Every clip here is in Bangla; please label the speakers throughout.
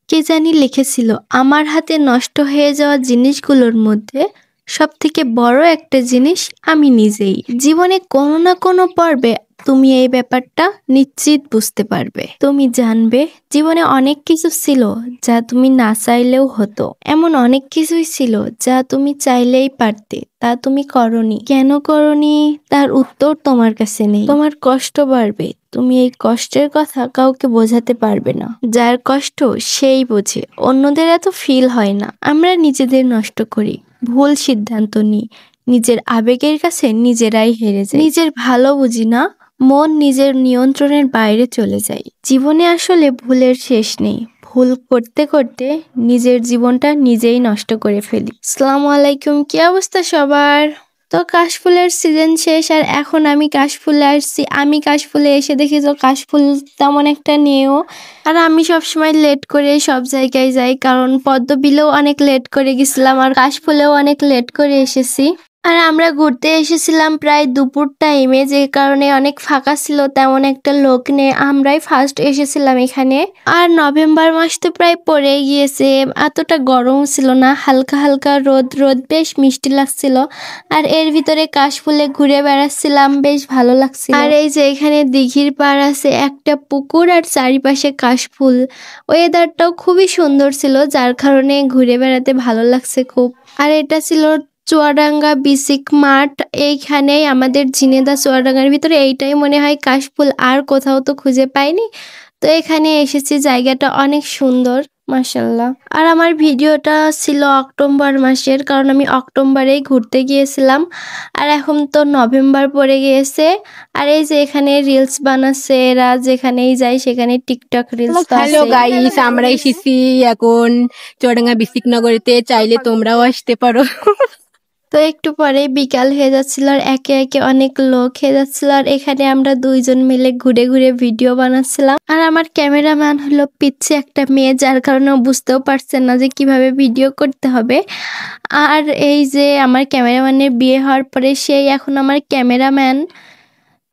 Speaker 1: কে জানি লিখেছিল, আমার হাতে নষ্ট হয়ে যাওয়া জিনিসগুলোর মধ্যে সবথেকে বড় একটা জিনিস আমি নিজেই। জীবনে কোনো না কোনো পর্বে তুমি এই ব্যাপারটা নিশ্চিত বুঝতে পারবে। তুমি জানবে জীবনে অনেক কিছু ছিল যা তুমি না চাইলেও হতো। এমন অনেক কিছুই ছিল যা তুমি চাইলেই পারতে, তা তুমি করনি। কেন করনি তার উত্তর তোমার কাছে নেই। তোমার কষ্ট বাড়বে, তুমি এই কষ্টের কথা কাউকে বোঝাতে পারবে না। যার কষ্ট সেই বোঝে, অন্যদের এত ফিল হয় না। আমরা নিজেদের নষ্ট করি, ভুল সিদ্ধান্ত নিই, নিজের আবেগের কাছে নিজেরাই হেরে যাই। নিজের ভালো বুঝি না, মন নিজের নিয়ন্ত্রণের বাইরে চলে যায়। জীবনে আসলে ভুলের শেষ নেই, ভুল করতে করতে নিজের জীবনটা নিজেই নষ্ট করে ফেলি। আসসালামু আলাইকুম, কি অবস্থা সবার? তো কাশফুলের সিজন শেষ আর এখন আমি কাশফুলে আসছি। আমি কাশফুলে এসে দেখি তো কাশফুল তেমন একটা নেও। আর আমি সবসময় লেট করে সব জায়গায় যাই, কারণ পদ্মবিলেও অনেক লেট করে গেছিলাম আর কাশফুলেও অনেক লেট করে এসেছি। আর আমরা ঘুরতে এসেছিলাম প্রায় দুপুর টাইমে, যে কারণে অনেক ফাঁকা ছিল, তেমন একটা লোক নেই। আমরাই ফার্স্ট এসেছিলাম এখানে। আর নভেম্বর মাস তো প্রায় পড়ে গিয়েছে, এতটা গরম ছিল না, হালকা হালকা রোদ রোদ, বেশ মিষ্টি লাগছিল। আর এর ভিতরে কাশফুলে ঘুরে বেড়াচ্ছিলাম, বেশ ভালো লাগছিল। আর এই যে এখানে দিঘির পাড় আছে, একটা পুকুর আর চারিপাশে কাশফুল। ওয়েদারটাও খুবই সুন্দর ছিল, যার কারণে ঘুরে বেড়াতে ভালো লাগছে খুব। আর এটা ছিল চুয়াডাঙ্গা বিসিক মাঠ। এইখানেই আমাদের ঝিনেদা চুয়াডাঙ্গার ভিতরে এইটাই মনে হয় কাশফুল, আর কোথাও তো খুঁজে পাইনি। তো এখানে এসেছি, জায়গাটা অনেক সুন্দর মাশাআল্লাহ। আর আমার ভিডিওটা ছিল অক্টোবর মাসের, কারণ আমি অক্টোবরেই ঘুরতে গিয়েছিলাম। আর এখন তো নভেম্বর পড়ে গিয়েছে। আর এই যে এখানে রিলস বানাচ্ছে এরা, যেখানেই যায় সেখানে টিকটক রিলস।
Speaker 2: হ্যালো গাইস, আমরা এসেছি এখন চুয়াডাঙ্গা বিসিক নগরীতে, চাইলে তোমরাও আসতে পারো।
Speaker 1: তো একটু পরে বিকাল হয়ে যাচ্ছিল আর একে একে অনেক লোক হয়ে যাচ্ছিল। আর এখানে আমরা দুইজন মিলে ঘুরে ঘুরে ভিডিও বানাচ্ছিলাম। আর আমার ক্যামেরাম্যান হলো পিচ্ছে একটা মেয়ে, যার কারণে ও বুঝতেও পারছে না যে কিভাবে ভিডিও করতে হবে। আর এই যে আমার ক্যামেরাম্যানের বিয়ে হওয়ার পরে সেই এখন আমার ক্যামেরাম্যান।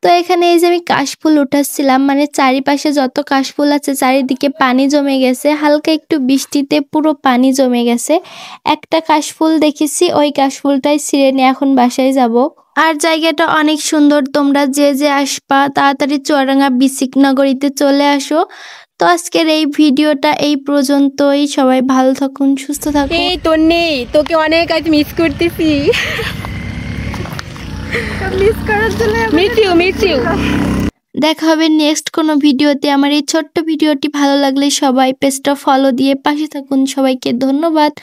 Speaker 1: তো এখানে এই যে আমি কাশফুল উঠাচ্ছিলাম, মানে চারিপাশে যত কাশফুল আছে চারিদিকে পানি জমে গেছে, হালকা একটু বৃষ্টিতে পুরো পানি জমে গেছে। একটা কাশফুল দেখেছি, ওই কাশফুলটাই ছিঁড়ে নিয়ে এখন বাসায় যাব। আর জায়গাটা অনেক সুন্দর, তোমরা যে যে আসবা তাড়াতাড়ি চুয়াডাঙ্গা বিসিক নগরীতে চলে আসো। তো আজকের এই ভিডিওটা এই পর্যন্তই। সবাই ভালো থাকুন, সুস্থ থাকুন।
Speaker 2: এই তোর নেই, তোকে অনেক আজ মিস করতেছি।
Speaker 3: মিস করার জন্য
Speaker 2: মিস ইউ।
Speaker 1: দেখা হবে নেক্সট কোনো ভিডিওতে। আমার এই ছোট্ট ভিডিওটি ভালো লাগলে সবাই পেজটা ফলো দিয়ে পাশে থাকুন। সবাইকে ধন্যবাদ।